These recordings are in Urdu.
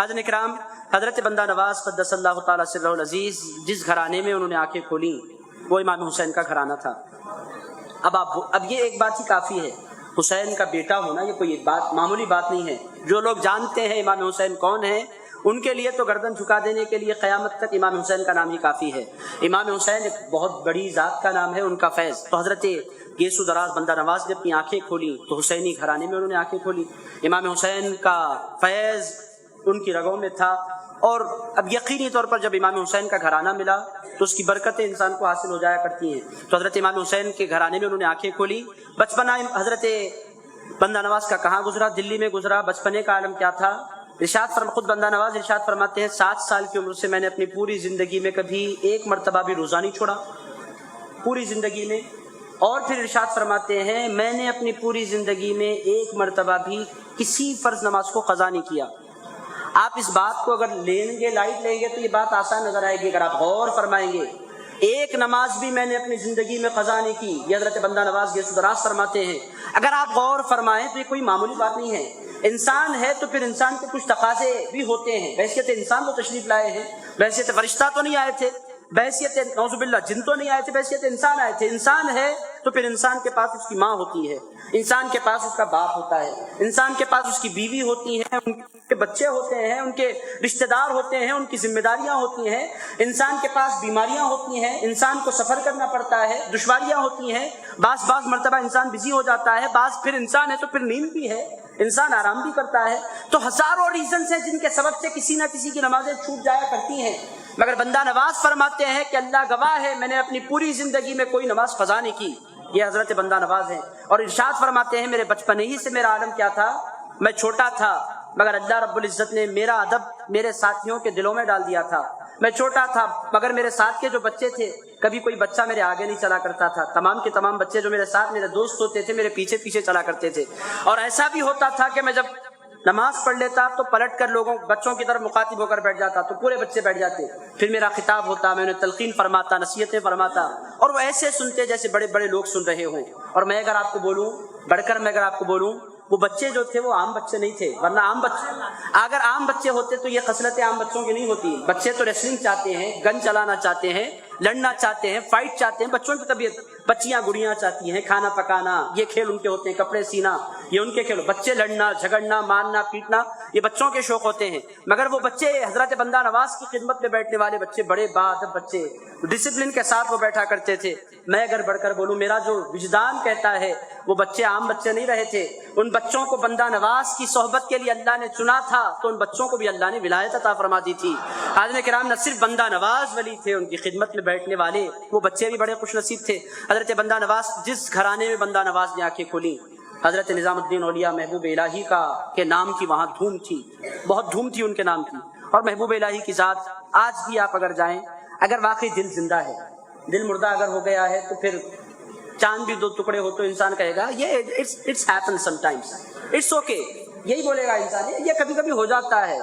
حاضرین اکرام، حضرت بندہ نواز قدس اللہ تعالیٰ سرہ العزیز جس گھرانے میں انہوں نے آنکھیں کھولیں وہ امام حسین کا گھرانہ تھا۔ اب یہ ایک بات ہی کافی ہے، حسین کا بیٹا ہونا یہ کوئی بات معمولی بات نہیں ہے۔ جو لوگ جانتے ہیں امام حسین کون ہیں ان کے لیے تو گردن جھکا دینے کے لیے قیامت تک امام حسین کا نام ہی کافی ہے۔ امام حسین ایک بہت بڑی ذات کا نام ہے، ان کا فیض۔ تو حضرت گیسو دراز بندہ نواز نے اپنی آنکھیں کھولی تو حسینی گھرانے میں انہوں نے آنکھیں کھولی۔ امام حسین کا فیض ان کی رگوں میں تھا، اور اب یقینی طور پر جب امام حسین کا گھرانہ ملا تو اس کی برکتیں انسان کو حاصل ہو جایا کرتی ہیں۔ تو حضرت امام حسین کے گھرانے میں انہوں نے آنکھیں کھولی۔ بچپنا حضرت بندہ نواز کا کہاں گزرا؟ دلی میں گزرا۔ بچپنے کا عالم کیا تھا؟ خود بندہ نواز ارشاد فرماتے ہیں 7 سال کی عمر سے میں نے اپنی پوری زندگی میں کبھی ایک مرتبہ بھی روزہ نہیں چھوڑا، پوری زندگی میں۔ اور پھر ارشاد فرماتے ہیں میں نے اپنی پوری زندگی میں ایک مرتبہ بھی کسی فرض نماز کو قضا نہیں کیا۔ آپ اس بات کو اگر لیں گے، لائٹ لیں گے تو یہ بات آسان نظر آئے گی۔ اگر آپ غور فرمائیں گے ایک نماز بھی میں نے اپنی زندگی میں قضا نہیں کی، یہ حضرت بندہ نواز گیسو دراز فرماتے ہیں۔ اگر آپ غور فرمائیں تو یہ کوئی معمولی بات نہیں ہے۔ انسان ہے تو پھر انسان کے کچھ تقاضے بھی ہوتے ہیں۔ بحیثیت انسان تو تشریف لائے ہیں، بحیثیت فرشتہ تو نہیں آئے تھے، بحیثیت نعوذ باللہ جن تو نہیں آئے تھے، بحیثیت انسان آئے تھے۔ انسان ہے تو پھر انسان کے پاس اس کی ماں ہوتی ہے، انسان کے پاس اس کا باپ ہوتا ہے، انسان کے پاس اس کی بیوی ہوتی ہے، ان کے بچے ہوتے ہیں، ان کے رشتہ دار ہوتے ہیں، ان کی ذمہ داریاں ہوتی ہیں، انسان کے پاس بیماریاں ہوتی ہیں، انسان کو سفر کرنا پڑتا ہے، دشواریاں ہوتی ہیں، بعض مرتبہ انسان بزی ہو جاتا ہے، بعض پھر انسان ہے تو پھر نیند بھی ہے، انسان آرام بھی کرتا ہے۔ تو ہزاروں ریزنز ہیں جن کے سبب سے کسی نہ کسی کی نمازیں چھوٹ جایا کرتی ہیں، مگر بندہ نواز فرماتے ہیں کہ اللہ گواہ ہے میں نے اپنی پوری زندگی میں کوئی نماز قضا نہیں کی۔ یہ حضرت بندہ نواز ہیں، اور ارشاد فرماتے ہیں میرے بچپن ہی سے میرا عالم کیا تھا، میں چھوٹا تھا مگر اللہ رب العزت نے میرا ادب میرے ساتھیوں کے دلوں میں ڈال دیا تھا۔ میں چھوٹا تھا مگر میرے ساتھ کے جو بچے تھے، کبھی کوئی بچہ میرے آگے نہیں چلا کرتا تھا، تمام کے تمام بچے جو میرے ساتھ میرے دوست ہوتے تھے میرے پیچھے پیچھے چلا کرتے تھے۔ اور ایسا بھی ہوتا تھا کہ میں جب نماز پڑھ لیتا تو پلٹ کر بچوں کی طرف مخاطب ہو کر بیٹھ جاتا تو پورے بچے بیٹھ جاتے، پھر میرا خطاب ہوتا، میں انہیں تلقین فرماتا، نصیحتیں فرماتا، اور وہ ایسے سنتے جیسے بڑے بڑے لوگ سن رہے ہوں۔ اور میں اگر آپ کو بولوں، بڑھ کر میں اگر آپ کو بولوں، وہ بچے جو تھے وہ عام بچے نہیں تھے، ورنہ اگر عام بچے ہوتے تو یہ خصلتیں عام بچوں کی نہیں ہوتی۔ بچے تو ریسلنگ چاہتے ہیں، گن چلانا چاہتے ہیں، لڑنا چاہتے ہیں، فائٹ چاہتے ہیں، بچوں کی طبیعت، بچیاں گڑیاں چاہتی ہیں، کھانا پکانا، یہ کھیل ان کے ہوتے ہیں، کپڑے سینا یہ ان کے کھیل، بچے لڑنا جھگڑنا مارنا پیٹنا یہ بچوں کے شوق ہوتے ہیں۔ مگر وہ بچے حضرت بندہ نواز کی خدمت میں بیٹھنے والے بچے، بڑے باادب بچے، ڈسپلن کے ساتھ وہ بیٹھا کرتے تھے۔ میں اگر بڑھ کر بولوں، میرا جو وجدان کہتا ہے وہ بچے عام بچے نہیں رہے تھے، ان بچوں کو بندہ نواز کی صحبت کے لیے اللہ نے چنا تھا تو ان بچوں کو بھی اللہ نے ولایت عطا فرما دی تھی۔ حاضرین کرام، نہ صرف بندہ نواز ولی تھے، ان کی خدمت میں بیٹھنے والے وہ بچے بھی بڑے خوش نصیب تھے۔ حضرت بندہ نواز جس گھرانے میں بندہ نواز نے آنکھیں کھولی، حضرت نظام الدین اولیاء محبوب الہی کے نام کی وہاں دھوم تھی، بہت دھوم تھی ان کے نام کی۔ اور محبوب الہی کی ذات آج بھی آپ اگر جائیں، اگر واقعی دل زندہ ہے، دل مردہ اگر ہو گیا ہے تو پھر چاند بھی 2 ٹکڑے ہو تو انسان کہے گا یہ it's happen sometimes, it's okay, یہی بولے گا انسان، یہ کبھی کبھی ہو جاتا ہے،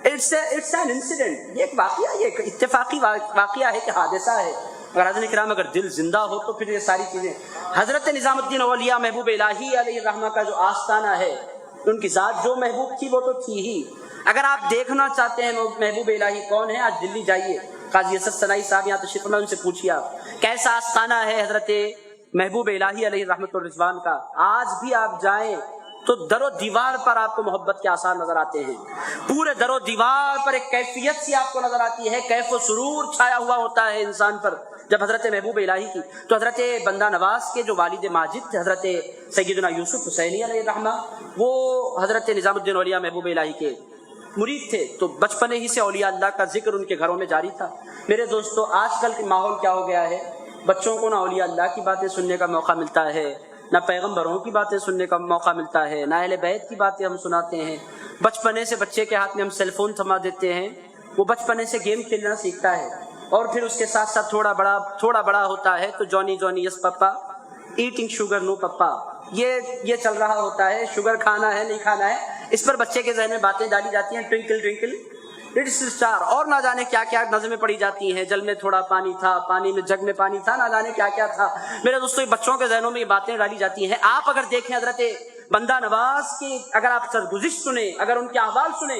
اٹس این انسیڈنٹ، یہ ایک واقعہ، یہ ایک اتفاقی واقعہ ہے کہ حادثہ ہے۔ اگر حضرت کرام اگر دل زندہ ہو تو پھر یہ ساری چیزیں۔ حضرت نظام الدین اولیاء محبوب الہی علیہ الرحمہ کا جو آستانہ ہے، ان کی ذات جو محبوب تھی وہ تو تھی ہی۔ اگر آپ دیکھنا چاہتے ہیں محبوب الہی کون ہے، آج دلی جائیے، قاضی اسد ثنائی صاحب یہاں تشریف فرما، ان سے پوچھیے آپ کیسا آستانہ ہے حضرت محبوب الہی علیہ رحمت الرضوان کا۔ آج بھی آپ جائیں تو در و دیوار پر آپ کو محبت کے آثار نظر آتے ہیں، پورے در و دیوار پر ایک کیفیت سی آپ کو نظر آتی ہے، کیف و سرور چھایا ہوا ہوتا ہے انسان پر جب حضرت محبوب الہی کی۔ تو حضرت بندہ نواز کے جو والد ماجد تھے حضرت سیدنا یوسف حسینی علیہ الرحمہ، وہ حضرت نظام الدین اولیاء محبوب الہی کے مرید تھے، تو بچپنے ہی سے اولیاء اللہ کا ذکر ان کے گھروں میں جاری تھا۔ میرے دوستو، آج کل کے ماحول کیا ہو گیا ہے، بچوں کو نہ اولیاء اللہ کی باتیں سننے کا موقع ملتا ہے، نہ پیغمبروں کی باتیں سننے کا موقع ملتا ہے، نہ اہل بیت کی باتیں ہم سناتے ہیں۔ بچپنے سے بچے کے ہاتھ میں ہم سیل فون تھما دیتے ہیں، وہ بچپنے سے گیم کھیلنا سیکھتا ہے، اور پھر اس کے ساتھ ساتھ تھوڑا بڑا ہوتا ہے تو جونی یس پپا ایٹنگ شوگر نو پپا، یہ چل رہا ہوتا ہے، شوگر کھانا ہے نہیں کھانا ہے، اس پر بچے کے ذہن میں باتیں ڈالی جاتی ہیں، ٹوئنکل ٹوئنکل لٹل اسٹار، اور نہ جانے کیا کیا نظمیں پڑھی جاتی ہیں، جل میں تھوڑا پانی تھا، پانی میں جگ میں پانی تھا، نہ جانے کیا کیا تھا۔ میرے دوستوں، بچوں کے ذہنوں میں یہ باتیں ڈالی جاتی ہیں۔ آپ اگر دیکھیں حضرت بندہ نواز کی اگر آپ سرگزشت سنیں، اگر ان کے احوال سنیں،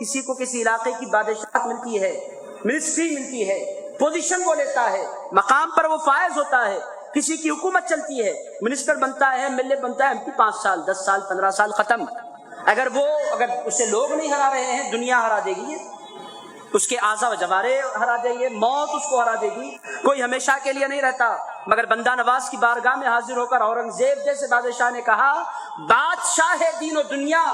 کسی کو کسی علاقے کی بادشاہت ملتی ہے، منسٹری ملتی ہے، پوزیشن وہ لیتا ہے، مقام پر وہ فائز ہوتا ہے، کسی کی حکومت چلتی ہے، منسٹر بنتا ہے، ایم ایل اے بنتا ہے، ایم پی 5 سال 10 سال 15 سال ختم۔ اگر اسے لوگ نہیں ہرا رہے ہیں، دنیا ہرا دے گی، اس کے اعضا و جوارے ہرا دے گی، موت اس کو ہرا دے گی، کوئی ہمیشہ کے لیے نہیں رہتا۔ مگر بندہ نواز کی بارگاہ میں حاضر ہو کر اورنگزیب جیسے بادشاہ نے کہا، بادشاہ دین و دنیا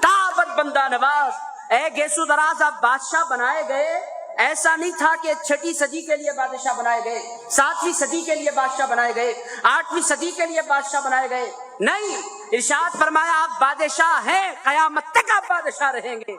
تابت بندہ نواز، اے گیسو دراز آپ بادشاہ بنائے گئے، ایسا نہیں تھا کہ 6 صدی کے لیے بادشاہ بنائے گئے، 7ویں صدی کے لیے بادشاہ بنائے گئے، 8ویں صدی کے لیے بادشاہ بنائے گئے، نہیں، ارشاد فرمایا آپ بادشاہ ہیں، قیامت تک آپ بادشاہ رہیں گے۔